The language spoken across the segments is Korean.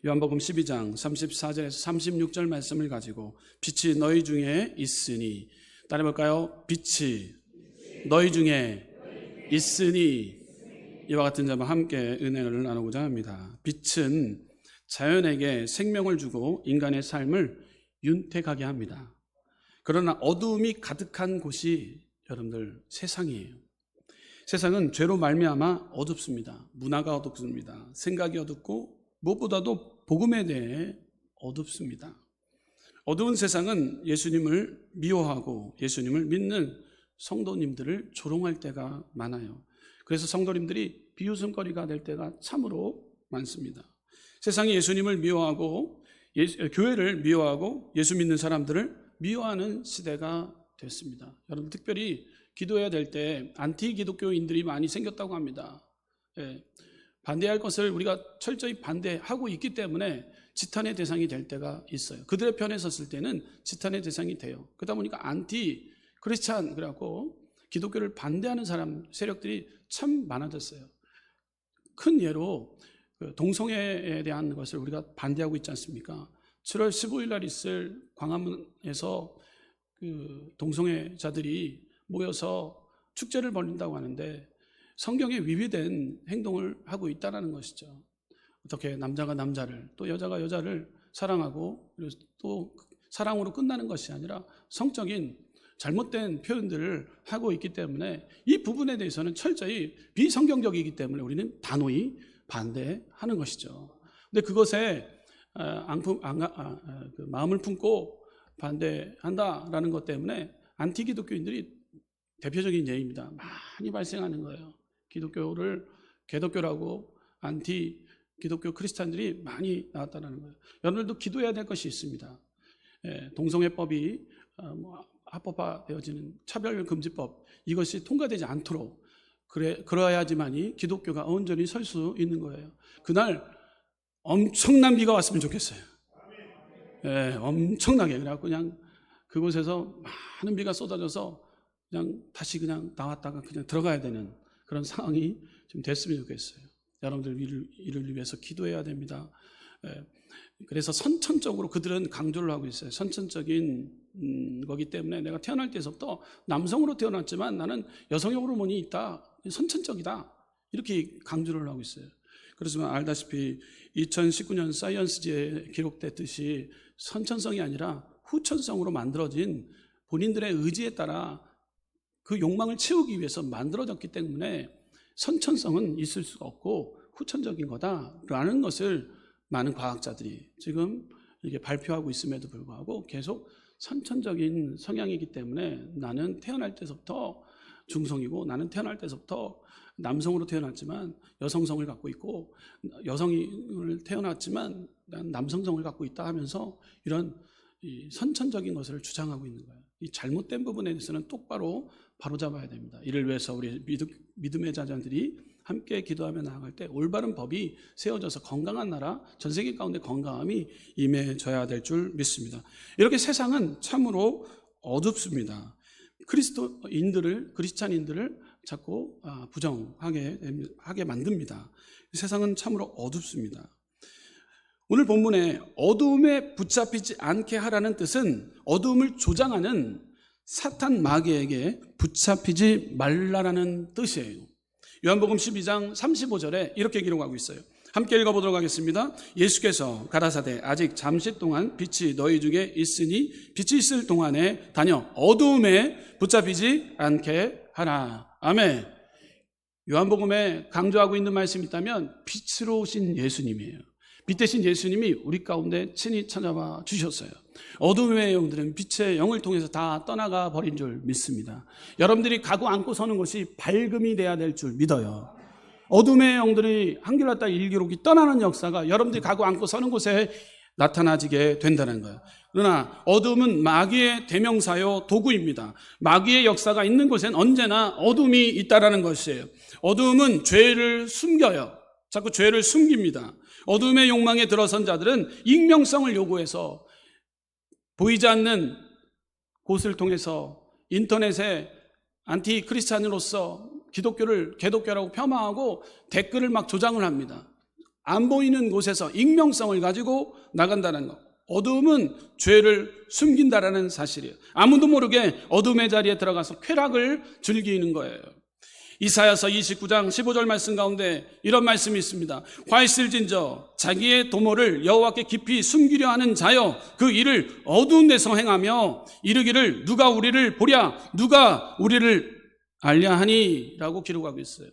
요한복음 12장 34절에서 36절 말씀을 가지고 빛이 너희 중에 있으니, 따라해볼까요? 빛이 너희 중에 있으니, 이와 같은 자와 함께 은혜를 나누고자 합니다. 빛은 자연에게 생명을 주고 인간의 삶을 윤택하게 합니다. 그러나 어두움이 가득한 곳이 여러분들 세상이에요. 세상은 죄로 말미암아 어둡습니다. 문화가 어둡습니다. 생각이 어둡고 무엇보다도 복음에 대해 어둡습니다. 어두운 세상은 예수님을 미워하고 예수님을 믿는 성도님들을 조롱할 때가 많아요. 그래서 성도님들이 비웃음거리가 될 때가 참으로 많습니다. 세상이 예수님을 미워하고 교회를 미워하고 예수 믿는 사람들을 미워하는 시대가 됐습니다. 여러분, 특별히 기도해야 될 때 안티 기독교인들이 많이 생겼다고 합니다. 반대할 것을 우리가 철저히 반대하고 있기 때문에 지탄의 대상이 될 때가 있어요. 그들의 편에 섰을 때는 지탄의 대상이 돼요. 그러다 보니까 안티 크리스찬, 그래갖고 기독교를 반대하는 사람 세력들이 참 많아졌어요. 큰 예로 동성애에 대한 것을 우리가 반대하고 있지 않습니까? 7월 15일 날 있을 광화문에서 동성애자들이 모여서 축제를 벌인다고 하는데 성경에 위배된 행동을 하고 있다는 것이죠. 어떻게 남자가 남자를, 또 여자가 여자를 사랑하고, 그리고 또 사랑으로 끝나는 것이 아니라 성적인 잘못된 표현들을 하고 있기 때문에 이 부분에 대해서는 철저히 비성경적이기 때문에 우리는 단호히 반대하는 것이죠. 근데 그것에 마음을 품고 반대한다라는 것 때문에 안티 기독교인들이 대표적인 예입니다. 많이 발생하는 거예요. 기독교를 개독교라고 안티 기독교 크리스찬들이 많이 나왔다는 거예요. 여러분들도 기도해야 될 것이 있습니다. 동성애법이 합법화되어지는 차별금지법, 이것이 통과되지 않도록 그래야지만이 기독교가 온전히 설 수 있는 거예요. 그날 엄청난 비가 왔으면 좋겠어요. 엄청나게. 그래갖고 그냥 그곳에서 많은 비가 쏟아져서 그냥 다시 그냥 나왔다가 그냥 들어가야 되는 그런 상황이 좀 됐으면 좋겠어요. 여러분들 이를 위해서 기도해야 됩니다. 그래서 선천적으로 그들은 강조를 하고 있어요. 선천적인 거기 때문에 내가 태어날 때서부터 남성으로 태어났지만 나는 여성의 호르몬이 있다, 선천적이다, 이렇게 강조를 하고 있어요. 그렇지만 알다시피 2019년 사이언스지에 기록됐듯이 선천성이 아니라 후천성으로 만들어진 본인들의 의지에 따라 그 욕망을 채우기 위해서 만들어졌기 때문에 선천성은 있을 수가 없고 후천적인 거다라는 것을 많은 과학자들이 지금 이게 발표하고 있음에도 불구하고 계속 선천적인 성향이기 때문에 나는 태어날 때서부터 중성이고, 나는 태어날 때서부터 남성으로 태어났지만 여성성을 갖고 있고, 여성을 태어났지만 난 남성성을 갖고 있다 하면서 이런 이 선천적인 것을 주장하고 있는 거예요. 이 잘못된 부분에 대해서는 똑바로 바로잡아야 됩니다. 이를 위해서 우리 믿음의 자녀들이 함께 기도하며 나아갈 때 올바른 법이 세워져서 건강한 나라, 전 세계 가운데 건강함이 임해져야 될 줄 믿습니다. 이렇게 세상은 참으로 어둡습니다. 크리스찬인들을 자꾸 부정하게 만듭니다. 세상은 참으로 어둡습니다. 오늘 본문에 어두움에 붙잡히지 않게 하라는 뜻은 어두움을 조장하는 사탄 마귀에게 붙잡히지 말라라는 뜻이에요. 요한복음 12장 35절에 이렇게 기록하고 있어요. 함께 읽어보도록 하겠습니다. 예수께서 가라사대 아직 잠시 동안 빛이 너희 중에 있으니 빛이 있을 동안에 다녀 어두움에 붙잡히지 않게 하라. 아멘. 요한복음에 강조하고 있는 말씀이 있다면 빛으로 오신 예수님이에요. 빛 대신 예수님이 우리 가운데 친히 찾아와 주셨어요. 어둠의 영들은 빛의 영을 통해서 다 떠나가 버린 줄 믿습니다. 여러분들이 가구 안고 서는 것이 밝음이 돼야 될 줄 믿어요. 어둠의 영들이 한결같다 일기록이 떠나는 역사가 여러분들이 가구 안고 서는 곳에 나타나지게 된다는 거예요. 그러나 어둠은 마귀의 대명사요 도구입니다. 마귀의 역사가 있는 곳엔 언제나 어둠이 있다라는 것이에요. 어둠은 죄를 숨겨요. 자꾸 죄를 숨깁니다. 어둠의 욕망에 들어선 자들은 익명성을 요구해서 보이지 않는 곳을 통해서 인터넷에 안티 크리스찬으로서 기독교를 개독교라고 폄하하고 댓글을 막 조장을 합니다. 안 보이는 곳에서 익명성을 가지고 나간다는 것. 어두움은 죄를 숨긴다라는 사실이에요. 아무도 모르게 어둠의 자리에 들어가서 쾌락을 즐기는 거예요. 이사야서 29장 15절 말씀 가운데 이런 말씀이 있습니다. 화 있을진저 자기의 도모를 여호와께 깊이 숨기려 하는 자여 그 일을 어두운 데서 행하며 이르기를 누가 우리를 보랴 누가 우리를 알랴 하니 라고 기록하고 있어요.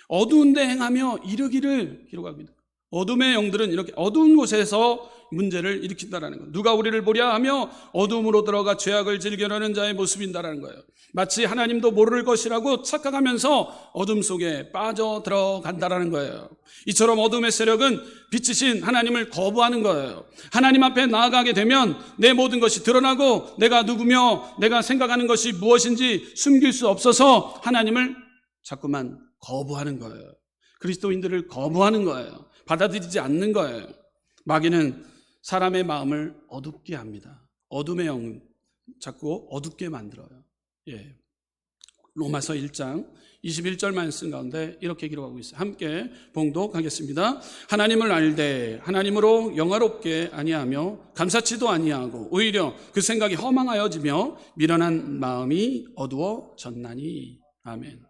어두운 데 행하며 이르기를 기록하고 있는 거예요. 어둠의 영들은 이렇게 어두운 곳에서 문제를 일으킨다라는 거예요. 누가 우리를 보랴 하며 어둠으로 들어가 죄악을 즐기려는 자의 모습인다라는 거예요. 마치 하나님도 모를 것이라고 착각하면서 어둠 속에 빠져 들어간다라는 거예요. 이처럼 어둠의 세력은 빛이신 하나님을 거부하는 거예요. 하나님 앞에 나아가게 되면 내 모든 것이 드러나고 내가 누구며 내가 생각하는 것이 무엇인지 숨길 수 없어서 하나님을 자꾸만 거부하는 거예요. 그리스도인들을 거부하는 거예요. 받아들이지 않는 거예요. 마귀는 사람의 마음을 어둡게 합니다. 어둠의 영은 자꾸 어둡게 만들어요. 예. 로마서 1장 21절 말씀 가운데 이렇게 기록하고 있어요. 함께 봉독하겠습니다. 하나님을 알되 하나님으로 영화롭게 아니하며 감사치도 아니하고 오히려 그 생각이 허망하여지며 미련한 마음이 어두워졌나니. 아멘.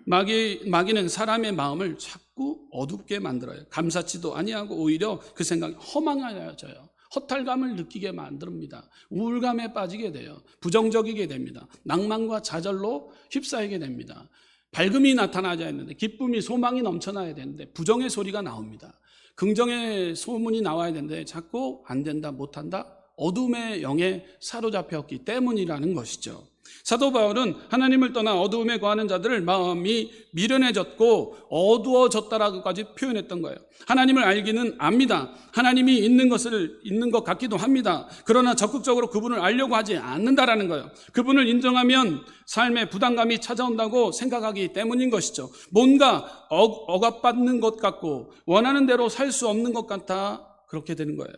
마귀는 사람의 마음을 자꾸 어둡게 만들어요. 감사치도 아니하고 오히려 그 생각이 허망하여져요. 허탈감을 느끼게 만듭니다. 우울감에 빠지게 돼요. 부정적이게 됩니다. 낭만과 좌절로 휩싸이게 됩니다. 밝음이 나타나야 했는데 기쁨이 소망이 넘쳐나야 되는데 부정의 소리가 나옵니다. 긍정의 소문이 나와야 되는데 자꾸 안 된다 못한다 어둠의 영에 사로잡혔기 때문이라는 것이죠. 사도 바울은 하나님을 떠나 어두움에 거하는 자들을 마음이 미련해졌고 어두워졌다라고까지 표현했던 거예요. 하나님을 알기는 압니다. 하나님이 있는 것 같기도 합니다. 그러나 적극적으로 그분을 알려고 하지 않는다라는 거예요. 그분을 인정하면 삶에 부담감이 찾아온다고 생각하기 때문인 것이죠. 뭔가 억압받는 것 같고 원하는 대로 살 수 없는 것 같아 그렇게 되는 거예요.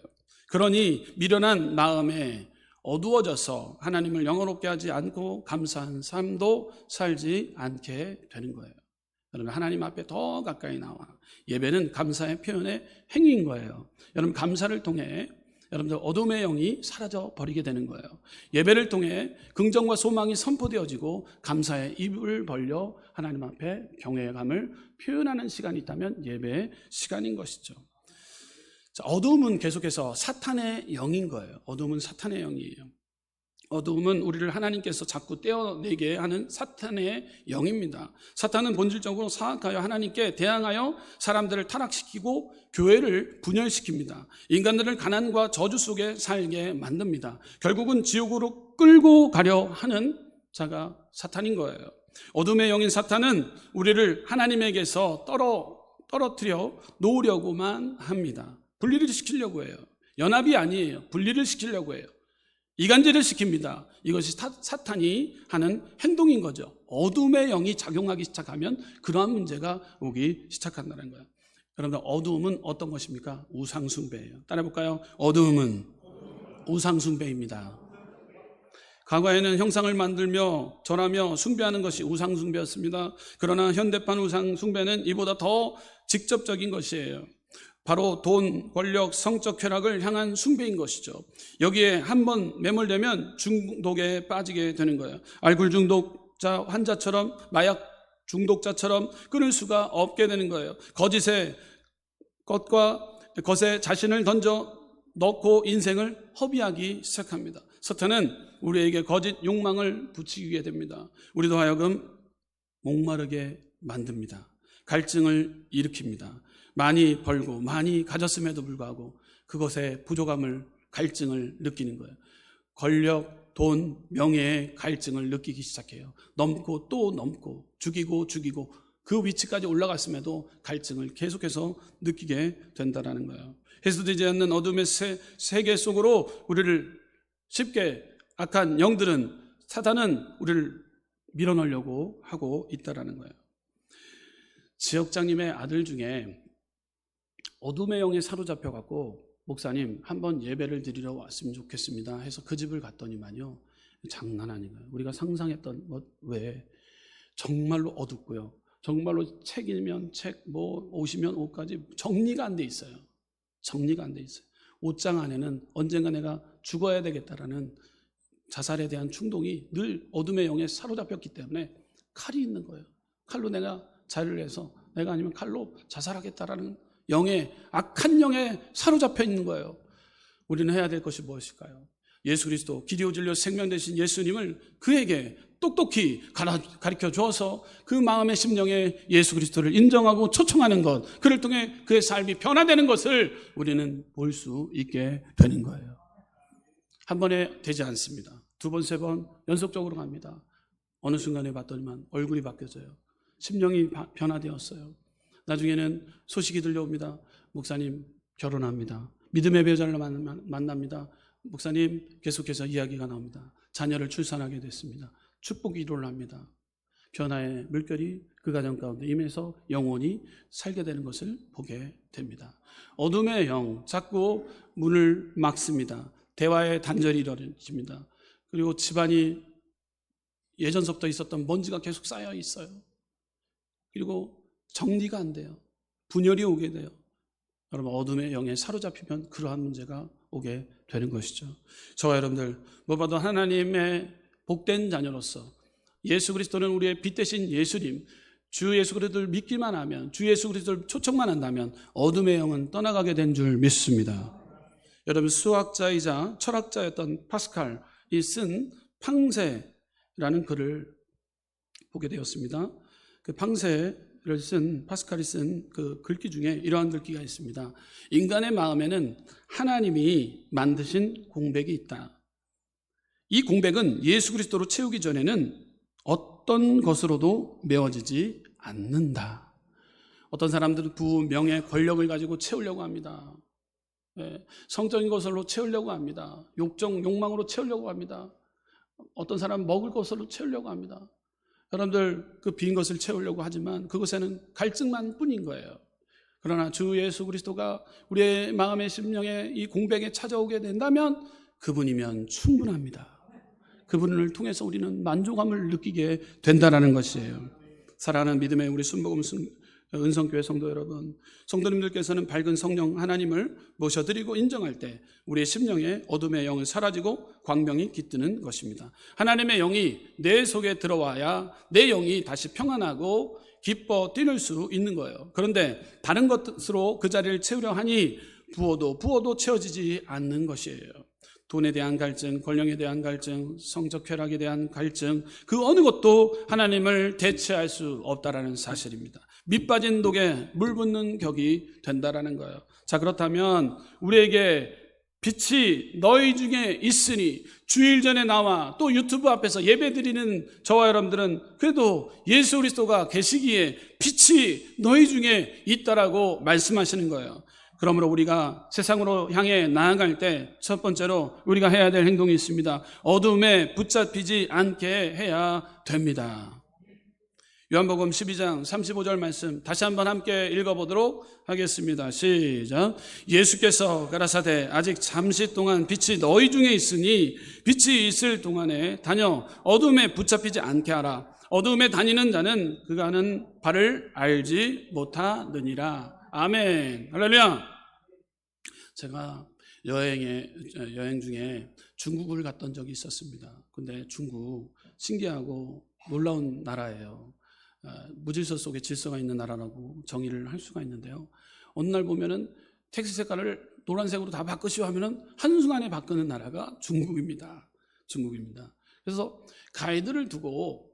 그러니 미련한 마음에 어두워져서 하나님을 영원롭게 하지 않고 감사한 삶도 살지 않게 되는 거예요. 여러분 하나님 앞에 더 가까이 나와 예배는 감사의 표현의 행위인 거예요. 여러분 감사를 통해 여러분들 어둠의 영이 사라져 버리게 되는 거예요. 예배를 통해 긍정과 소망이 선포되어지고 감사의 입을 벌려 하나님 앞에 경외감을 표현하는 시간이 있다면 예배의 시간인 것이죠. 자, 어두움은 계속해서 사탄의 영인 거예요. 어두움은 사탄의 영이에요. 어두움은 우리를 하나님께서 자꾸 떼어내게 하는 사탄의 영입니다. 사탄은 본질적으로 사악하여 하나님께 대항하여 사람들을 타락시키고 교회를 분열시킵니다. 인간들을 가난과 저주 속에 살게 만듭니다. 결국은 지옥으로 끌고 가려 하는 자가 사탄인 거예요. 어둠의 영인 사탄은 우리를 하나님에게서 떨어뜨려 놓으려고만 합니다. 분리를 시키려고 해요. 연합이 아니에요. 분리를 시키려고 해요. 이간질을 시킵니다. 이것이 사탄이 하는 행동인 거죠. 어둠의 영이 작용하기 시작하면 그러한 문제가 오기 시작한다는 거예요. 여러분들 어두움은 어떤 것입니까? 우상숭배예요. 따라해볼까요? 어두움은 우상숭배입니다. 과거에는 형상을 만들며 절하며 숭배하는 것이 우상숭배였습니다. 그러나 현대판 우상숭배는 이보다 더 직접적인 것이에요. 바로 돈, 권력, 성적 쾌락을 향한 숭배인 것이죠. 여기에 한번 매몰되면 중독에 빠지게 되는 거예요. 알코올 중독자 환자처럼 마약 중독자처럼 끊을 수가 없게 되는 거예요. 것에 자신을 던져 넣고 인생을 허비하기 시작합니다. 사탄은 우리에게 거짓 욕망을 부추기게 됩니다. 우리도 하여금 목마르게 만듭니다. 갈증을 일으킵니다. 많이 벌고 많이 가졌음에도 불구하고 그것에 부족함을 갈증을 느끼는 거예요. 권력, 돈, 명예의 갈증을 느끼기 시작해요. 넘고 또 넘고 죽이고 그 위치까지 올라갔음에도 갈증을 계속해서 느끼게 된다는 거예요. 해소되지 않는 어둠의 세계 속으로 우리를 쉽게 악한 영들은 사탄은 우리를 밀어넣으려고 하고 있다는 거예요. 지역장님의 아들 중에 어둠의 영에 사로잡혀갖고 목사님 한번 예배를 드리러 왔으면 좋겠습니다 해서 그 집을 갔더니만요 장난 아니고요. 우리가 상상했던 것 외에 정말로 어둡고요. 정말로 책이면 책, 뭐 옷이면 옷까지 정리가 안 돼 있어요. 정리가 안 돼 있어요. 옷장 안에는 언젠가 내가 죽어야 되겠다라는 자살에 대한 충동이 늘 어둠의 영에 사로잡혔기 때문에 칼이 있는 거예요. 칼로 내가 자를 해서 내가 아니면 칼로 자살하겠다라는 영에, 악한 영에 사로잡혀 있는 거예요. 우리는 해야 될 것이 무엇일까요? 예수 그리스도 길이요 진리요 생명 되신 예수님을 그에게 똑똑히 가르쳐 주어서 그 마음의 심령에 예수 그리스도를 인정하고 초청하는 것, 그를 통해 그의 삶이 변화되는 것을 우리는 볼 수 있게 되는 거예요. 한 번에 되지 않습니다. 두 번, 세 번 연속적으로 갑니다. 어느 순간에 봤더니만 얼굴이 바뀌어져요. 심령이 변화되었어요. 나중에는 소식이 들려옵니다. 목사님 결혼합니다. 믿음의 배우자를 만납니다. 목사님 계속해서 이야기가 나옵니다. 자녀를 출산하게 됐습니다. 축복이 일어납니다. 변화의 물결이 그 가정 가운데 임해서 영원히 살게 되는 것을 보게 됩니다. 어둠의 영 자꾸 문을 막습니다. 대화의 단절이 이루어집니다. 그리고 집안이 예전서부터 있었던 먼지가 계속 쌓여 있어요. 그리고 정리가 안 돼요. 분열이 오게 돼요. 여러분, 어둠의 영에 사로잡히면 그러한 문제가 오게 되는 것이죠. 저와 여러분들 무엇보다 하나님의 복된 자녀로서 예수 그리스도는 우리의 빛 대신 예수님, 주 예수 그리스도를 믿기만 하면, 주 예수 그리스도를 초청만 한다면 어둠의 영은 떠나가게 된 줄 믿습니다. 여러분, 수학자이자 철학자였던 파스칼이 쓴 팡세라는 글을 보게 되었습니다. 그 팡세를 쓴 파스칼이 쓴 그 글귀 중에 이러한 글귀가 있습니다. 인간의 마음에는 하나님이 만드신 공백이 있다. 이 공백은 예수 그리스도로 채우기 전에는 어떤 것으로도 메워지지 않는다. 어떤 사람들은 부, 명예, 권력을 가지고 채우려고 합니다. 성적인 것으로 채우려고 합니다. 욕망으로 채우려고 합니다. 어떤 사람은 먹을 것으로 채우려고 합니다. 여러분들 그 빈 것을 채우려고 하지만 그것에는 갈증만 뿐인 거예요. 그러나 주 예수 그리스도가 우리의 마음의 심령에 이 공백에 찾아오게 된다면 그분이면 충분합니다. 그분을 통해서 우리는 만족감을 느끼게 된다는 것이에요. 사랑하는 믿음의 우리 순복음 은성교회 성도 여러분, 성도님들께서는 밝은 성령 하나님을 모셔드리고 인정할 때 우리의 심령에 어둠의 영을 사라지고 광명이 깃드는 것입니다. 하나님의 영이 내 속에 들어와야 내 영이 다시 평안하고 기뻐 뛰는 수 있는 거예요. 그런데 다른 것으로 그 자리를 채우려 하니 부어도 채워지지 않는 것이에요. 돈에 대한 갈증, 권력에 대한 갈증, 성적 쾌락에 대한 갈증, 그 어느 것도 하나님을 대체할 수 없다라는 사실입니다. 밑 빠진 독에 물 붓는 격이 된다라는 거예요. 자, 그렇다면 우리에게 빛이 너희 중에 있으니, 주일 전에 나와 또 유튜브 앞에서 예배드리는 저와 여러분들은 그래도 예수 그리스도가 계시기에 빛이 너희 중에 있다라고 말씀하시는 거예요. 그러므로 우리가 세상으로 향해 나아갈 때 첫 번째로 우리가 해야 될 행동이 있습니다. 어둠에 붙잡히지 않게 해야 됩니다. 요한복음 12장 35절 말씀 다시 한번 함께 읽어보도록 하겠습니다. 시작. 예수께서 가라사대 아직 잠시 동안 빛이 너희 중에 있으니 빛이 있을 동안에 다녀 어둠에 붙잡히지 않게 하라. 어둠에 다니는 자는 그가 하는 바를 알지 못하느니라. 아멘. 할렐루야. 제가 여행 중에 중국을 갔던 적이 있었습니다. 근데 중국 신기하고 놀라운 나라예요. 무질서 속에 질서가 있는 나라라고 정의를 할 수가 있는데요. 어느 날 보면은 택시 색깔을 노란색으로 다 바꾸시오 하면은 한순간에 바꾸는 나라가 중국입니다. 그래서 가이드를 두고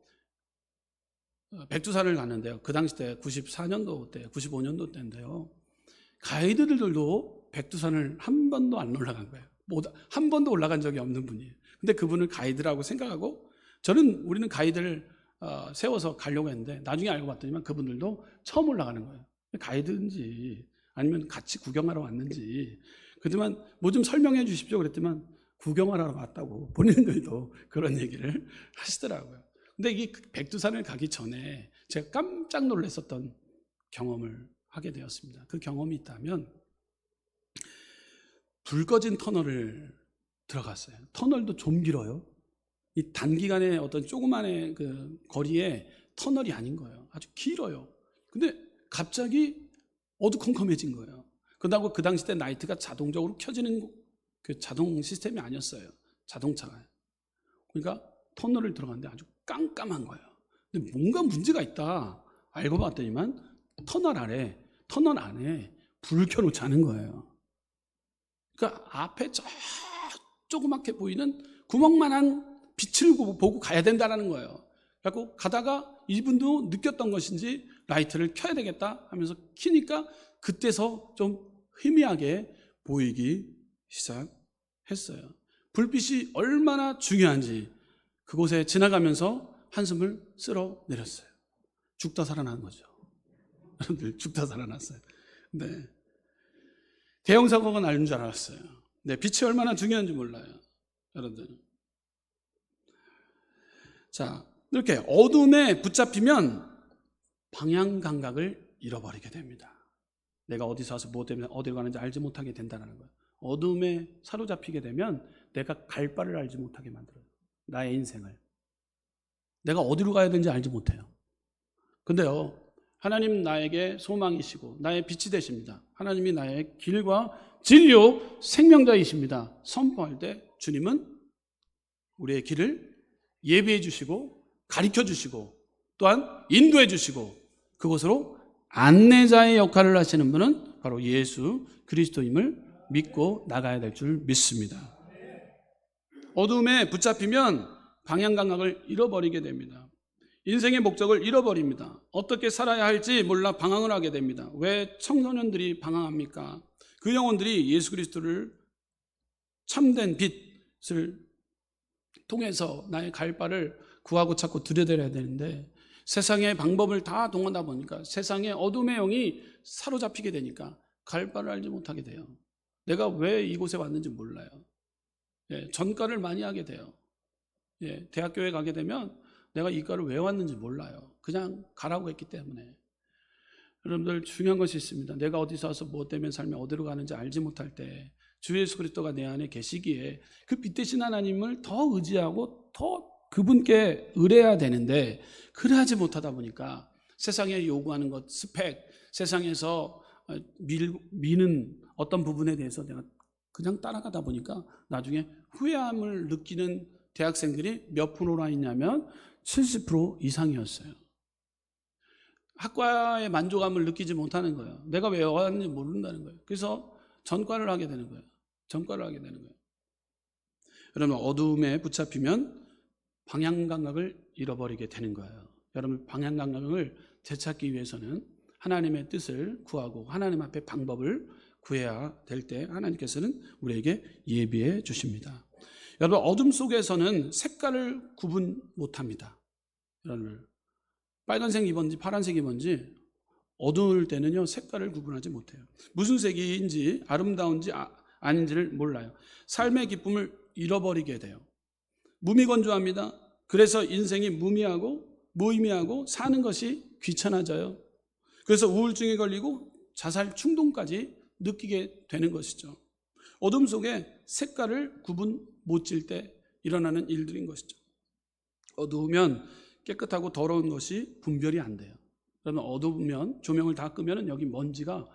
백두산을 갔는데요. 그 당시 때 94년도 때, 95년도 때인데요. 가이드들도 백두산을 한 번도 안 올라간 거예요. 한 번도 올라간 적이 없는 분이에요. 근데 그분을 가이드라고 생각하고 우리는 가이드를 세워서 가려고 했는데 나중에 알고 봤더니만 그분들도 처음 올라가는 거예요. 가이드인지 아니면 같이 구경하러 왔는지. 그렇지만 뭐 좀 설명해 주십시오 그랬더니 구경하러 왔다고 본인들도 그런 얘기를 하시더라고요. 근데 이 백두산을 가기 전에 제가 깜짝 놀랐었던 경험을 하게 되었습니다. 그 경험이 있다면 불 꺼진 터널을 들어갔어요. 터널도 좀 길어요. 이 단기간에 어떤 조그만의 그 거리에 터널이 아닌 거예요. 아주 길어요. 근데 갑자기 어두컴컴해진 거예요. 그러고 그 당시 때 라이트가 자동적으로 켜지는 그 자동 시스템이 아니었어요. 자동차가. 그러니까 터널을 들어갔는데 아주 깜깜한 거예요. 근데 뭔가 문제가 있다 알고 봤더니만 터널 안에 불을 켜놓지 않은 거예요. 그러니까 앞에 저 조그맣게 보이는 구멍만한 빛을 보고 가야 된다는 거예요. 그래서 가다가 이분도 느꼈던 것인지 라이트를 켜야 되겠다 하면서 켜니까 그때서 좀 희미하게 보이기 시작했어요. 불빛이 얼마나 중요한지 그곳에 지나가면서 한숨을 쓸어 내렸어요. 죽다 살아난 거죠. 여러분들 죽다 살아났어요. 네. 대형 사고가 나는 줄 알았어요. 네, 빛이 얼마나 중요한지 몰라요. 여러분들. 자, 이렇게 어둠에 붙잡히면 방향 감각을 잃어버리게 됩니다. 내가 어디서 와서 무엇 때문에 어디로 가는지 알지 못하게 된다는 거예요. 어둠에 사로잡히게 되면 내가 갈 바를 알지 못하게 만들어요. 나의 인생을. 내가 어디로 가야 되는지 알지 못해요. 근데요, 하나님 나에게 소망이시고 나의 빛이 되십니다. 하나님이 나의 길과 진리요 생명자이십니다. 선포할 때 주님은 우리의 길을 예비해 주시고 가르쳐 주시고 또한 인도해 주시고 그곳으로 안내자의 역할을 하시는 분은 바로 예수 그리스도임을 믿고 나가야 될 줄 믿습니다. 어둠에 붙잡히면 방향 감각을 잃어버리게 됩니다. 인생의 목적을 잃어버립니다. 어떻게 살아야 할지 몰라 방황을 하게 됩니다. 왜 청소년들이 방황합니까? 그 영혼들이 예수 그리스도를 참된 빛을 통해서 나의 갈 바를 구하고 찾고 들여다려야 되는데 세상의 방법을 다 동원하다 보니까 세상의 어둠의 영이 사로잡히게 되니까 갈 바를 알지 못하게 돼요. 내가 왜 이곳에 왔는지 몰라요. 전과를 많이 하게 돼요. 대학교에 가게 되면 내가 이 과를 왜 왔는지 몰라요. 그냥 가라고 했기 때문에. 여러분들 중요한 것이 있습니다. 내가 어디서 와서 무엇 때문에 삶에 어디로 가는지 알지 못할 때 주 예수 그리스도가 내 안에 계시기에 그 빛 대신 하나님을 더 의지하고 더 그분께 의뢰해야 되는데 그래하지 못하다 보니까 세상에 요구하는 것, 스펙, 세상에서 미는 어떤 부분에 대해서 내가 그냥 따라가다 보니까 나중에 후회함을 느끼는 대학생들이 몇 프로나 있냐면 70% 이상이었어요. 학과의 만족감을 느끼지 못하는 거예요. 내가 왜 왔는지 모른다는 거예요. 그래서 전과를 하게 되는 거예요. 여러분 어둠에 붙잡히면 방향 감각을 잃어버리게 되는 거예요. 여러분 방향 감각을 되찾기 위해서는 하나님의 뜻을 구하고 하나님 앞에 방법을 구해야 될 때 하나님께서는 우리에게 예비해 주십니다. 여러분 어둠 속에서는 색깔을 구분 못합니다. 여러분 빨간색이 뭔지 파란색이 뭔지 어두울 때는요 색깔을 구분하지 못해요. 무슨 색인지 아름다운지 아닌지를 몰라요. 삶의 기쁨을 잃어버리게 돼요. 무미건조합니다. 그래서 인생이 무의미하고 사는 것이 귀찮아져요. 그래서 우울증에 걸리고 자살 충동까지 느끼게 되는 것이죠. 어둠 속에 색깔을 구분 못 질 때 일어나는 일들인 것이죠. 어두우면 깨끗하고 더러운 것이 분별이 안 돼요. 그러면 어두우면 조명을 다 끄면 여기 먼지가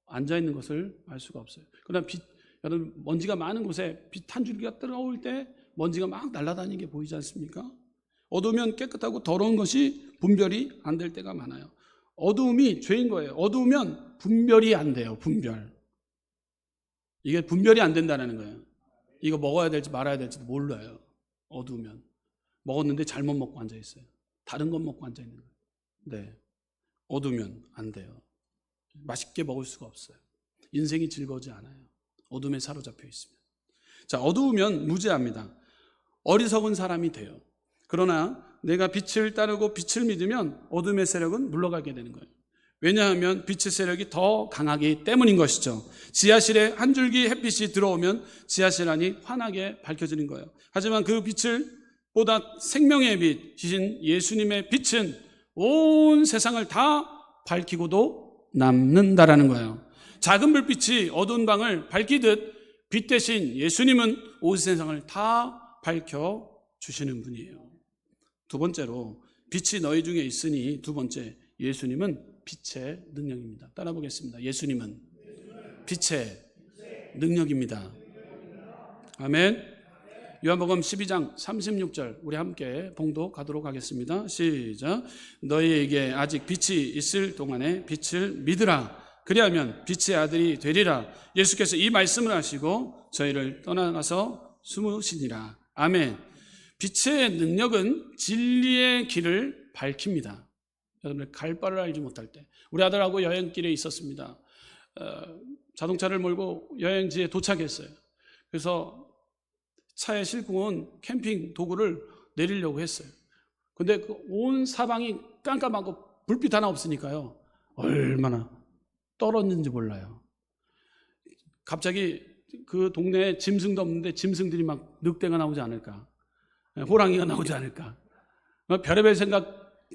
앉아있는 것을 알 수가 없어요. 그러나 여러분 먼지가 많은 곳에 빛 한 줄기가 들어올 때 먼지가 막 날아다니는 게 보이지 않습니까? 어두우면 깨끗하고 더러운 것이 분별이 안 될 때가 많아요. 어두움이 죄인 거예요. 어두우면 분별이 안 돼요. 이게 분별이 안 된다는 거예요. 이거 먹어야 될지 말아야 될지도 몰라요. 어두우면. 먹었는데 잘못 먹고 앉아있어요. 다른 것 먹고 앉아있는 거예요. 네, 어두우면 안 돼요. 맛있게 먹을 수가 없어요. 인생이 즐거우지 않아요. 어둠에 사로잡혀 있으면. 자, 어두우면 무죄합니다. 어리석은 사람이 돼요. 그러나 내가 빛을 따르고 빛을 믿으면 어둠의 세력은 물러가게 되는 거예요. 왜냐하면 빛의 세력이 더 강하기 때문인 것이죠. 지하실에 한 줄기 햇빛이 들어오면 지하실 안이 환하게 밝혀지는 거예요. 하지만 그 빛을 보다 생명의 빛이신 예수님의 빛은 온 세상을 다 밝히고도 남는다라는 거예요. 작은 불빛이 어두운 방을 밝히듯 빛 대신 예수님은 온 세상을 다 밝혀주시는 분이에요. 두 번째로 빛이 너희 중에 있으니 두 번째, 예수님은 빛의 능력입니다. 따라 보겠습니다. 예수님은 빛의 능력입니다. 아멘. 요한복음 12장 36절 우리 함께 봉독하도록 하겠습니다. 시작. 너희에게 아직 빛이 있을 동안에 빛을 믿으라. 그리하면 빛의 아들이 되리라. 예수께서 이 말씀을 하시고 저희를 떠나가서 숨으시니라. 아멘. 빛의 능력은 진리의 길을 밝힙니다. 여러분들 갈 바를 알지 못할 때, 우리 아들하고 여행길에 있었습니다. 자동차를 몰고 여행지에 도착했어요. 그래서 차에 싣고 온 캠핑 도구를 내리려고 했어요. 근데 온 사방이 깜깜하고 불빛 하나 없으니까요, 얼마나 떨었는지 몰라요. 갑자기 그 동네에 짐승도 없는데 짐승들이 막 늑대가 나오지 않을까, 호랑이가 나오지 않을까, 별의별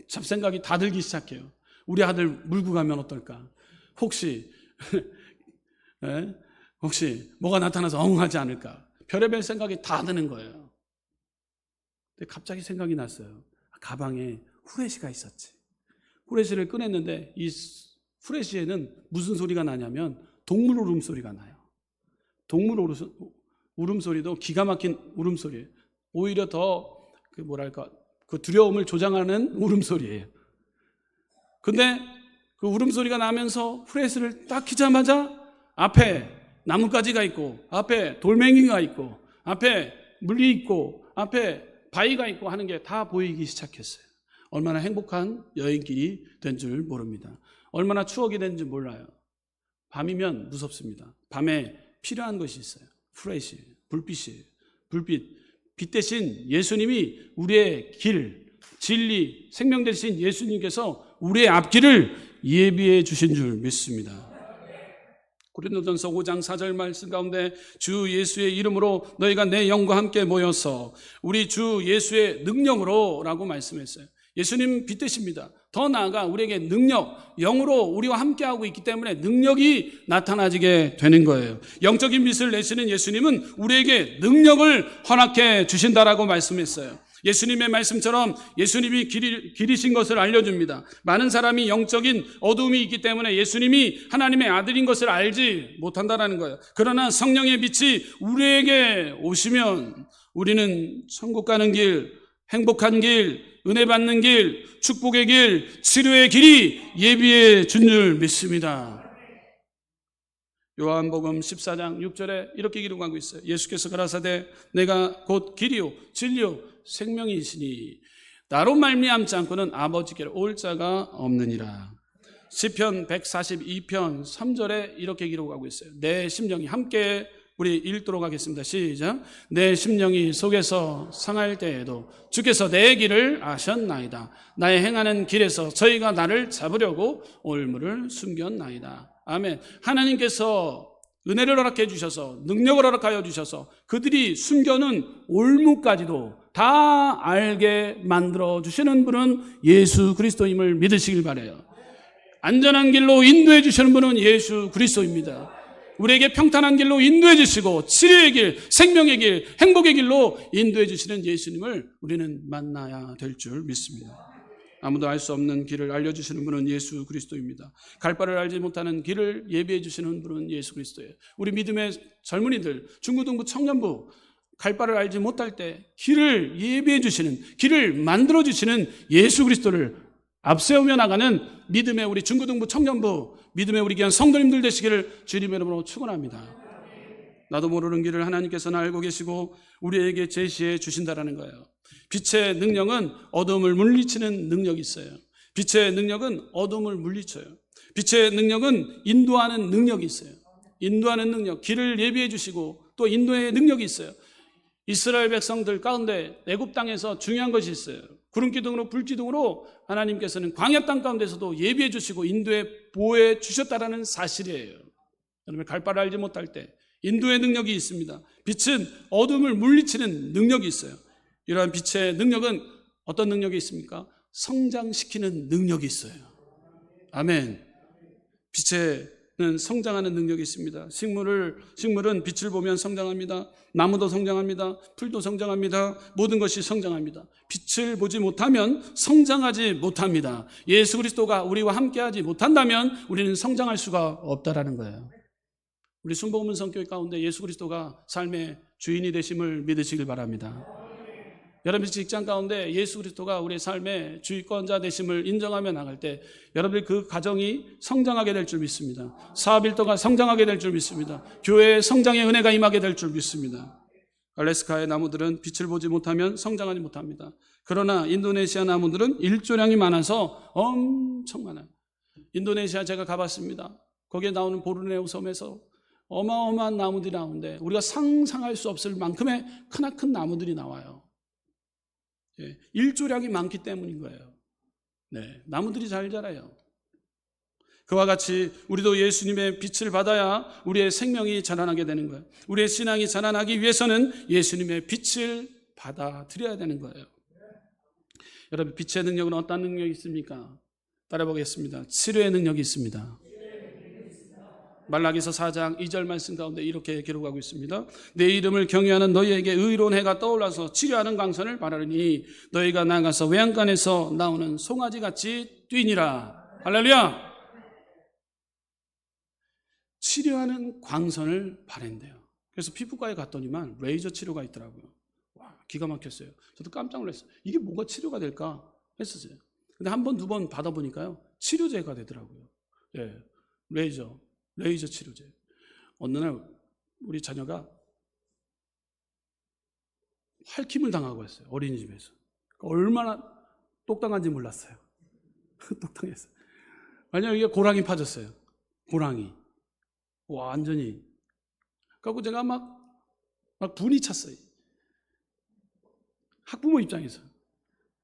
잡생각이 다 들기 시작해요. 우리 아들 물고 가면 어떨까, 혹시 뭐가 나타나서 엉하지 않을까, 별의별 생각이 다 드는 거예요. 근데 갑자기 생각이 났어요. 가방에 후레쉬가 있었지. 후레쉬를 꺼냈는데 이 후레쉬에는 무슨 소리가 나냐면 동물 울음소리가 나요. 동물 울음소리도 기가 막힌 울음소리예요. 오히려 더 그 두려움을 조장하는 울음소리예요. 근데 그 울음소리가 나면서 후레쉬를 딱 켜자마자 앞에 나뭇가지가 있고, 앞에 돌멩이가 있고, 앞에 물이 있고, 앞에 바위가 있고 하는 게 다 보이기 시작했어요. 얼마나 행복한 여행길이 된 줄 모릅니다. 얼마나 추억이 된지 몰라요. 밤이면 무섭습니다. 밤에 필요한 것이 있어요. 후레쉬, 불빛이에요. 빛 대신 예수님이 우리의 길, 진리, 생명 되신 예수님께서 우리의 앞길을 예비해 주신 줄 믿습니다. 고린도전서 5장 4절 말씀 가운데 주 예수의 이름으로 너희가 내 영과 함께 모여서 우리 주 예수의 능력으로 라고 말씀했어요. 예수님 빛 되십니다. 더 나아가 우리에게 능력, 영으로 우리와 함께하고 있기 때문에 능력이 나타나지게 되는 거예요. 영적인 빛을 내시는 예수님은 우리에게 능력을 허락해 주신다라고 말씀했어요. 예수님의 말씀처럼 예수님이 길이신 것을 알려줍니다. 많은 사람이 영적인 어두움이 있기 때문에 예수님이 하나님의 아들인 것을 알지 못한다는 거예요. 그러나 성령의 빛이 우리에게 오시면 우리는 천국 가는 길, 행복한 길, 은혜 받는 길, 축복의 길, 치료의 길이 예비해 준 줄 믿습니다. 요한복음 14장 6절에 이렇게 기록하고 있어요. 예수께서 가라사대 내가 곧 길이요 진리요 생명이시니 나로 말미암지 않고는 아버지께로 올 자가 없느니라. 시편 142편 3절에 이렇게 기록하고 있어요. 내 심령이 함께 우리 읽도록 하겠습니다. 시작. 내 심령이 속에서 상할 때에도 주께서 내 길을 아셨나이다. 나의 행하는 길에서 저희가 나를 잡으려고 올무를 숨겼나이다. 아멘. 하나님께서 은혜를 허락해 주셔서 능력을 허락하여 주셔서 그들이 숨겨놓은 올무까지도 다 알게 만들어 주시는 분은 예수 그리스도임을 믿으시길 바라요. 안전한 길로 인도해 주시는 분은 예수 그리스도입니다. 우리에게 평탄한 길로 인도해 주시고 치료의 길, 생명의 길, 행복의 길로 인도해 주시는 예수님을 우리는 만나야 될 줄 믿습니다. 아무도 알 수 없는 길을 알려주시는 분은 예수 그리스도입니다. 갈 바를 알지 못하는 길을 예비해 주시는 분은 예수 그리스도예요. 우리 믿음의 젊은이들, 중고등부, 청년부 갈 바를 알지 못할 때 길을 예비해 주시는, 길을 만들어 주시는 예수 그리스도를 앞세우며 나가는 믿음의 우리 중고등부, 청년부, 믿음의 우리 귀한 성도님들 되시기를 주님 이름으로 축원합니다. 나도 모르는 길을 하나님께서는 알고 계시고 우리에게 제시해 주신다라는 거예요. 빛의 능력은 어둠을 물리치는 능력이 있어요. 빛의 능력은 어둠을 물리쳐요. 빛의 능력은 인도하는 능력이 있어요. 인도하는 능력, 길을 예비해 주시고 또 인도의 능력이 있어요. 이스라엘 백성들 가운데 애굽 땅에서 중요한 것이 있어요. 구름기둥으로 불기둥으로 하나님께서는 광야 땅 가운데서도 예비해 주시고 인도에 보호해 주셨다라는 사실이에요. 여러분 갈 바를 알지 못할 때 인도의 능력이 있습니다. 빛은 어둠을 물리치는 능력이 있어요. 이러한 빛의 능력은 어떤 능력이 있습니까? 성장시키는 능력이 있어요. 아멘. 빛의 성장하는 능력이 있습니다. 식물은 빛을 보면 성장합니다. 나무도 성장합니다. 풀도 성장합니다. 모든 것이 성장합니다. 빛을 보지 못하면 성장하지 못합니다. 예수 그리스도가 우리와 함께하지 못한다면 우리는 성장할 수가 없다라는 거예요. 우리 순복음 성교회 가운데 예수 그리스도가 삶의 주인이 되심을 믿으시길 바랍니다. 여러분의 직장 가운데 예수 그리스도가 우리의 삶의 주권자 되심을 인정하며 나갈 때 여러분들 그 가정이 성장하게 될 줄 믿습니다. 사업 일터가 성장하게 될 줄 믿습니다. 교회의 성장의 은혜가 임하게 될 줄 믿습니다. 알래스카의 나무들은 빛을 보지 못하면 성장하지 못합니다. 그러나 인도네시아 나무들은 일조량이 많아서 엄청 많아요. 인도네시아 제가 가봤습니다. 거기에 나오는 보르네오 섬에서 어마어마한 나무들이 나오는데 우리가 상상할 수 없을 만큼의 크나큰 나무들이 나와요. 일조량이 많기 때문인 거예요. 네, 나무들이 잘 자라요. 그와 같이 우리도 예수님의 빛을 받아야 우리의 생명이 자라나게 되는 거예요. 우리의 신앙이 자라나기 위해서는 예수님의 빛을 받아들여야 되는 거예요. 여러분, 빛의 능력은 어떤 능력이 있습니까? 따라보겠습니다. 치료의 능력이 있습니다. 말라기서 4장 2절 말씀 가운데 이렇게 기록하고 있습니다. 내 이름을 경외하는 너희에게 의로운 해가 떠올라서 치료하는 광선을 바라리니 너희가 나가서 외양간에서 나오는 송아지같이 뛰니라. 할렐루야. 치료하는 광선을 바란대요. 그래서 피부과에 갔더니만 레이저 치료가 있더라고요. 와, 기가 막혔어요. 저도 깜짝 놀랐어요. 이게 뭐가 치료가 될까 했었어요. 근데 한 번, 두 번 받아보니까요, 치료제가 되더라고요. 예, 레이저 치료제. 어느 날 우리 자녀가 할킴을 당하고 했어요. 어린이집에서. 얼마나 똑당한지 몰랐어요. 똑당했어요. 왜냐면 이게 고랑이 파졌어요. 고랑이. 완전히. 그래서 제가 막 분이 찼어요. 학부모 입장에서.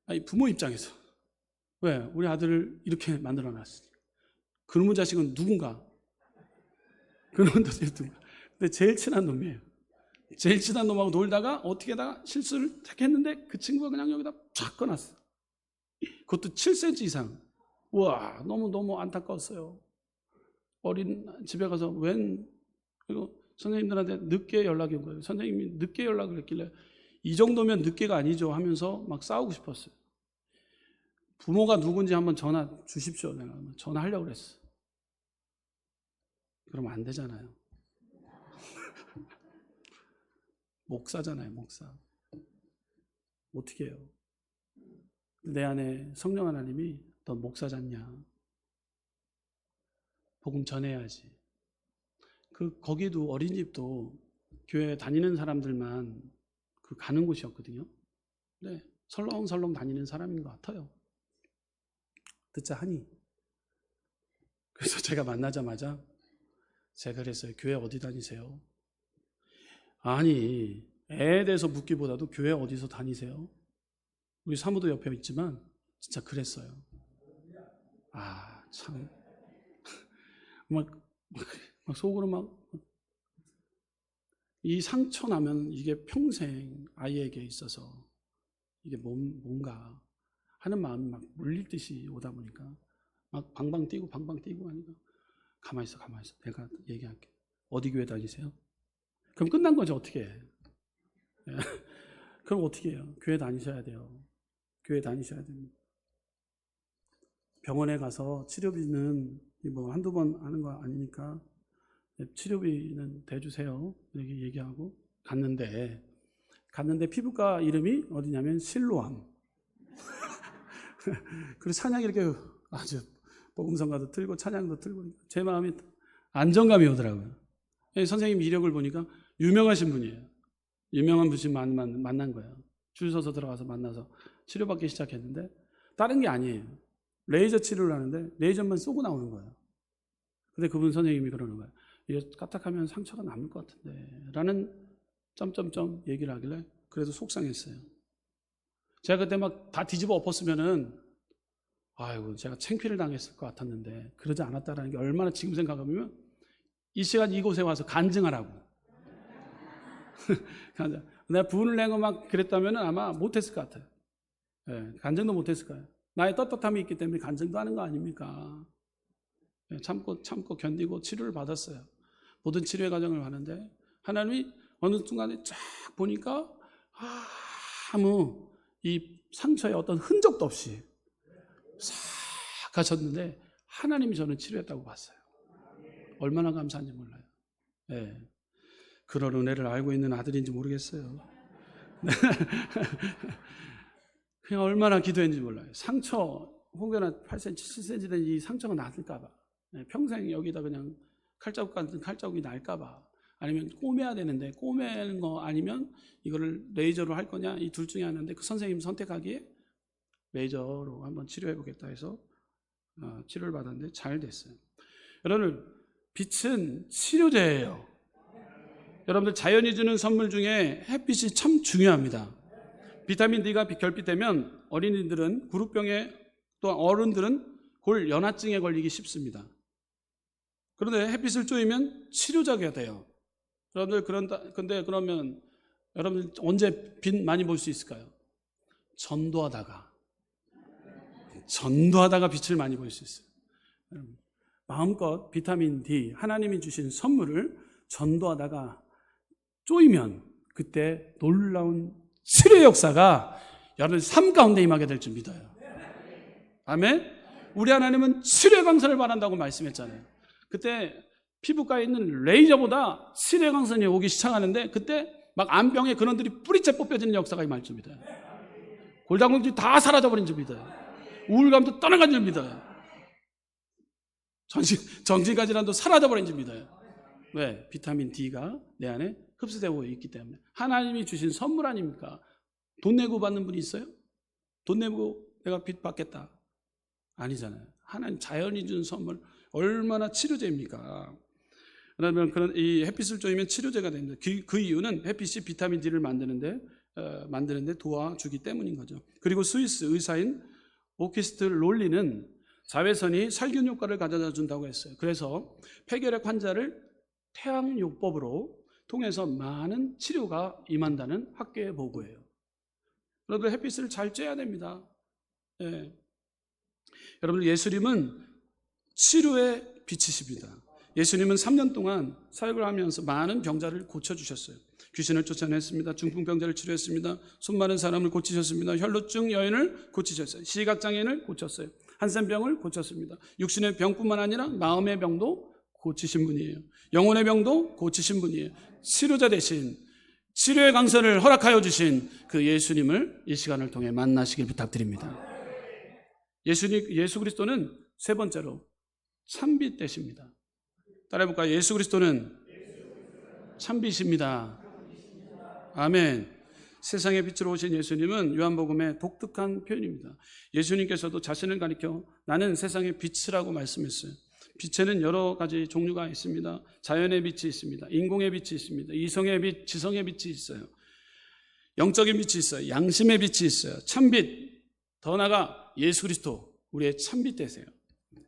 아니, 부모 입장에서. 왜? 우리 아들을 이렇게 만들어 놨으니. 그놈의 자식은 누군가? 그놈은 도대체 누군가? 근데 제일 친한 놈이에요. 제일 친한 놈하고 놀다가 어떻게 하다가 실수를 탁 했는데 그 친구가 그냥 여기다 쫙 꺼놨어. 그것도 7cm 이상. 우와, 너무 안타까웠어요. 어린 집에 가서 그리고 선생님들한테 늦게 연락이 온 거예요. 선생님이 늦게 연락을 했길래 이 정도면 늦게가 아니죠 하면서 막 싸우고 싶었어요. 부모가 누군지 한번 전화 주십시오. 내가 전화하려고 그랬어. 그러면 안 되잖아요. 목사잖아요, 목사. 어떻게 해요? 내 안에 성령 하나님이 너 목사잖냐? 복음 전해야지. 거기도 어린이집도 교회 다니는 사람들만 가는 곳이었거든요. 네, 설렁설렁 다니는 사람인 것 같아요. 듣자 하니. 그래서 제가 만나자마자 제가 그랬어요. 교회 어디 다니세요? 아니, 애에 대해서 묻기보다도 교회 어디서 다니세요? 우리 사무도 옆에 있지만 진짜 그랬어요. 아, 참. 막 속으로 이 상처 나면 이게 평생 아이에게 있어서 이게 뭔가 하는 마음이 막 물릴 듯이 오다 보니까 막 방방 뛰고 하니까 가만히 있어. 내가 얘기할게. 어디 교회 다니세요? 그럼 끝난 거죠. 어떻게 해? 그럼 어떻게 해요? 교회 다니셔야 돼요. 교회 다니셔야 됩니다. 병원에 가서 치료비는 한두 번 하는 거 아니니까 치료비는 대주세요. 이렇게 얘기하고 갔는데 피부과 이름이 어디냐면 실로암. 그리고 찬양이 이렇게 아주 복음성가도 틀고 찬양도 틀고 제 마음이 안정감이 오더라고요. 선생님 이력을 보니까 유명하신 분이에요. 유명한 분이 만난 거예요. 줄 서서 들어가서 만나서 치료받기 시작했는데 다른 게 아니에요. 레이저 치료를 하는데 레이저만 쏘고 나오는 거예요. 근데 그분 선생님이 그러는 거예요. 이거 까딱하면 상처가 남을 것 같은데 라는 점점점 얘기를 하길래 그래도 속상했어요. 제가 그때 막 다 뒤집어 엎었으면은 아이고 제가 창피를 당했을 것 같았는데 그러지 않았다라는 게 얼마나 지금 생각하면 이 시간 이곳에 와서 간증하라고. 내가 분을 내고 막 그랬다면 아마 못했을 것 같아요. 네, 간증도 못했을 거예요. 나의 떳떳함이 있기 때문에 간증도 하는 거 아닙니까? 참고 견디고 치료를 받았어요. 모든 치료의 과정을 하는데 하나님이 어느 순간에 쫙 보니까 아무 이 상처에 어떤 흔적도 없이 싹 가셨는데 하나님이 저는 치료했다고 봤어요. 얼마나 감사한지 몰라요. 네. 그런 은혜를 알고 있는 아들인지 모르겠어요. 그냥 얼마나 기도했는지 몰라요. 상처 혹여나 8cm, 7cm 된 이 상처가 났을까 봐, 평생 여기다 그냥 칼자국 같은 칼자국이 날까 봐, 아니면 꼬매야 되는데 꼬매는 거 아니면 이거를 레이저로 할 거냐, 이 둘 중에 하나인데 그 선생님 선택하기에 레이저로 한번 치료해 보겠다 해서 치료를 받았는데 잘 됐어요. 여러분, 빛은 치료제예요. 여러분들, 자연이 주는 선물 중에 햇빛이 참 중요합니다. 비타민 D가 결핍되면 어린이들은 구루병에, 또 어른들은 골연화증에 걸리기 쉽습니다. 그런데 햇빛을 쬐면 치료제가 돼요. 여러분들, 근데 그러면 여러분들 언제 빛 많이 볼 수 있을까요? 전도하다가 빛을 많이 볼 수 있어요. 마음껏 비타민 D, 하나님이 주신 선물을 전도하다가 쪼이면 그때 놀라운 치료의 역사가 여러분 삶 가운데 임하게 될 줄 믿어요. 아멘? 우리 하나님은 치료의 강선을 바란다고 말씀했잖아요. 그때 피부과에 있는 레이저보다 치료의 강선이 오기 시작하는데 그때 막 암병에 근원들이 뿌리째 뽑혀지는 역사가 임할 줄 믿어요. 골다공증이 다 사라져버린 줄 믿어요. 우울감도 떠나간 줄 믿어요. 정신과 질환도 사라져버린 줄 믿어요. 왜? 비타민 D가 내 안에 흡수되고 있기 때문에. 하나님이 주신 선물 아닙니까? 돈 내고 받는 분이 있어요? 돈 내고 내가 빚 받겠다, 아니잖아요. 하나님 자연이 준 선물, 얼마나 치료제입니까? 그러면 이 햇빛을 쬐면 치료제가 됩니다. 그 이유는 햇빛이 비타민 D를 만드는데 도와주기 때문인 거죠. 그리고 스위스 의사인 오키스트 롤리는 자외선이 살균 효과를 가져다 준다고 했어요. 그래서 폐결핵 환자를 태양요법으로 통해서 많은 치료가 임한다는 학계의 보고예요. 여러분, 햇빛을 잘 쬐야 됩니다. 예. 여러분, 예수님은 치료의 빛이십니다. 예수님은 3년 동안 사역을 하면서 많은 병자를 고쳐주셨어요. 귀신을 쫓아냈습니다. 중풍병자를 치료했습니다. 손 마른 사람을 고치셨습니다. 혈루증 여인을 고치셨어요. 시각장애인을 고쳤어요. 한센병을 고쳤습니다. 육신의 병뿐만 아니라 마음의 병도 고치신 분이에요. 영혼의 병도 고치신 분이에요. 치료자 대신 치료의 강선을 허락하여 주신 그 예수님을 이 시간을 통해 만나시길 부탁드립니다. 예수 그리스도는 세 번째로 참빛 되십니다. 따라해볼까요? 예수 그리스도는 참빛입니다. 아멘. 세상의 빛으로 오신 예수님은 요한복음의 독특한 표현입니다. 예수님께서도 자신을 가리켜 나는 세상의 빛이라고 말씀했어요. 빛에는 여러 가지 종류가 있습니다. 자연의 빛이 있습니다. 인공의 빛이 있습니다. 이성의 빛, 지성의 빛이 있어요. 영적인 빛이 있어요. 양심의 빛이 있어요. 참빛, 더 나아가 예수 그리스도, 우리의 참빛 되세요.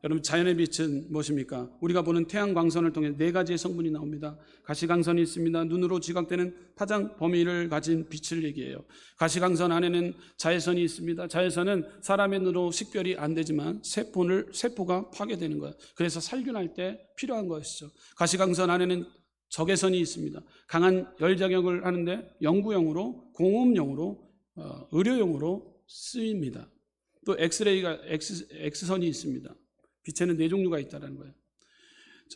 여러분, 자연의 빛은 무엇입니까? 우리가 보는 태양 광선을 통해 네 가지의 성분이 나옵니다. 가시광선이 있습니다. 눈으로 지각되는 파장 범위를 가진 빛을 얘기해요. 가시광선 안에는 자외선이 있습니다. 자외선은 사람의 눈으로 식별이 안 되지만 세포가 파괴되는 거예요. 그래서 살균할 때 필요한 것이죠. 가시광선 안에는 적외선이 있습니다. 강한 열작용을 하는데 연구용으로, 공업용으로, 의료용으로 쓰입니다. 또 X선이 있습니다. 빛에는 네 종류가 있다는 거예요.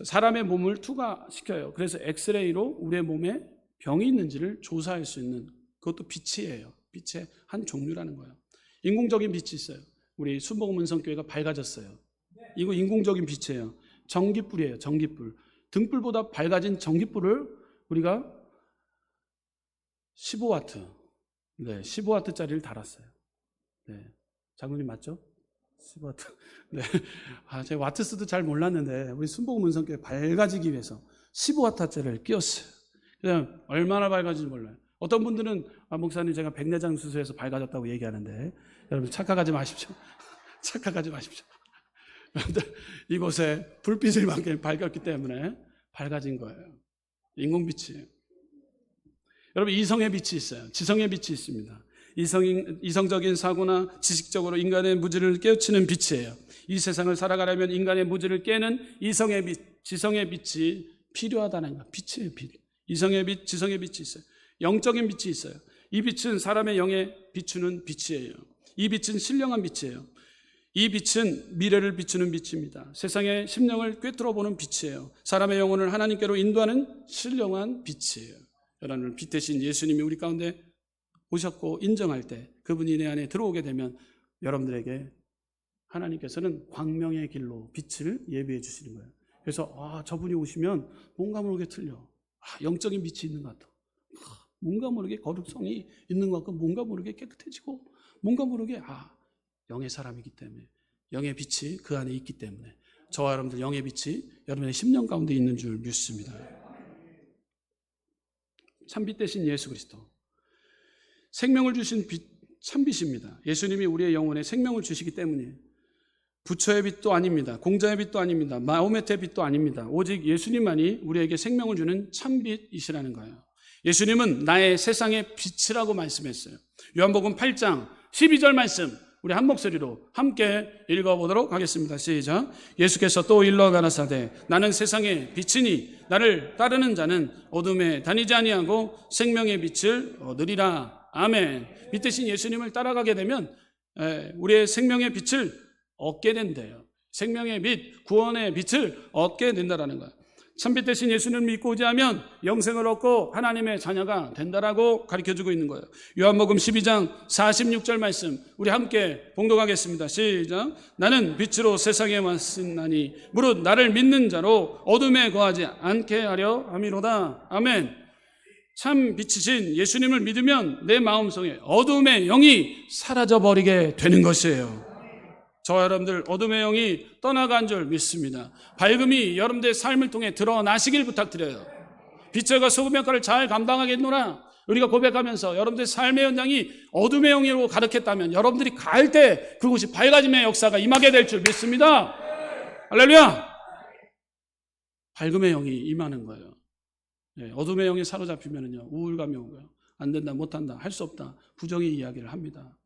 사람의 몸을 투과시켜요. 그래서 엑스레이로 우리의 몸에 병이 있는지를 조사할 수 있는, 그것도 빛이에요. 빛의 한 종류라는 거예요. 인공적인 빛이 있어요. 우리 순복음 은성교회가 밝아졌어요. 이거 인공적인 빛이에요. 전기불이에요. 전기불. 등불보다 밝아진 전기불을 우리가 15와트, 15와트짜리를 달았어요. 네. 장로님 맞죠? 15와트. 네. 제가 와트수도 잘 몰랐는데 우리 순복음 은성교회 밝아지기 위해서 15와트짜리를 끼웠어요. 그냥 얼마나 밝아진지 몰라요. 어떤 분들은 목사님 제가 백내장 수술해서 밝아졌다고 얘기하는데 여러분 착각하지 마십시오. 착각하지 마십시오. 여러분들 이곳에 불빛을 밝혔기 때문에 밝아진 거예요. 인공빛이에요. 여러분, 이성의 빛이 있어요. 지성의 빛이 있습니다. 이성적인 사고나 지식적으로 인간의 무지를 깨우치는 빛이에요. 이 세상을 살아가려면 인간의 무지를 깨는 이성의 빛, 지성의 빛이 필요하다는 것. 빛이에요, 빛. 이성의 빛, 지성의 빛이 있어요. 영적인 빛이 있어요. 이 빛은 사람의 영에 비추는 빛이에요. 이 빛은 신령한 빛이에요. 이 빛은 미래를 비추는 빛입니다. 세상의 심령을 꿰뚫어 보는 빛이에요. 사람의 영혼을 하나님께로 인도하는 신령한 빛이에요. 여러분, 빛 대신 예수님이 우리 가운데 오셨고 인정할 때 그분이 내 안에 들어오게 되면 여러분들에게 하나님께서는 광명의 길로 빛을 예비해 주시는 거예요. 그래서 저분이 오시면 뭔가 모르게 틀려. 영적인 빛이 있는 것 같아. 뭔가 모르게 거룩성이 있는 것 같고 뭔가 모르게 깨끗해지고 뭔가 모르게 영의 사람이기 때문에 영의 빛이 그 안에 있기 때문에 저와 여러분들 영의 빛이 여러분의 심령 가운데 있는 줄 믿습니다. 참빛 대신 예수 그리스도, 생명을 주신 빛, 참빛입니다. 예수님이 우리의 영혼에 생명을 주시기 때문에 부처의 빛도 아닙니다. 공자의 빛도 아닙니다. 마호메트의 빛도 아닙니다. 오직 예수님만이 우리에게 생명을 주는 참빛이시라는 거예요. 예수님은 나의 세상의 빛이라고 말씀했어요. 요한복음 8장 12절 말씀 우리 한 목소리로 함께 읽어보도록 하겠습니다. 시작. 예수께서 또 일러 가라사대 나는 세상의 빛이니 나를 따르는 자는 어둠에 다니지 아니하고 생명의 빛을 얻으리라. 아멘. 빛 대신 예수님을 따라가게 되면 우리의 생명의 빛을 얻게 된대요. 생명의 빛, 구원의 빛을 얻게 된다라는 거예요. 참빛 대신 예수님을 믿고 오지 하면 영생을 얻고 하나님의 자녀가 된다라고 가르쳐주고 있는 거예요. 요한복음 12장 46절 말씀 우리 함께 봉독하겠습니다. 시작. 나는 빛으로 세상에 왔으나니 무릇 나를 믿는 자로 어둠에 거하지 않게 하려 함이로다. 아멘. 참 빛이신 예수님을 믿으면 내 마음속에 어둠의 영이 사라져버리게 되는 것이에요. 저와 여러분들 어둠의 영이 떠나간 줄 믿습니다. 밝음이 여러분들의 삶을 통해 드러나시길 부탁드려요. 빛의 과 소금의 역할을 잘 감당하겠노라. 우리가 고백하면서 여러분들의 삶의 현장이 어둠의 영으로 가득했다면 여러분들이 갈 때 그곳이 밝아짐의 역사가 임하게 될 줄 믿습니다. 할렐루야. 밝음의 영이 임하는 거예요. 어둠의 영이 사로잡히면요 우울감이 오고요. 안 된다, 못한다, 할 수 없다, 부정의 이야기를 합니다.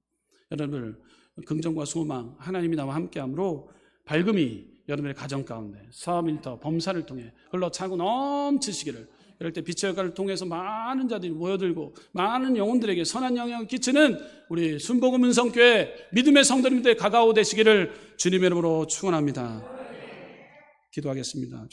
여러분들 긍정과 소망, 하나님이 나와 함께함으로 밝음이 여러분의 가정 가운데 사업 일터, 범사를 통해 흘러차고 넘치시기를, 이럴 때 빛의 역할을 통해서 많은 자들이 모여들고 많은 영혼들에게 선한 영향을 끼치는 우리 순복음 은성교회 믿음의 성도님들의 가까워 되시기를 주님의 이름으로 축원합니다. 기도하겠습니다.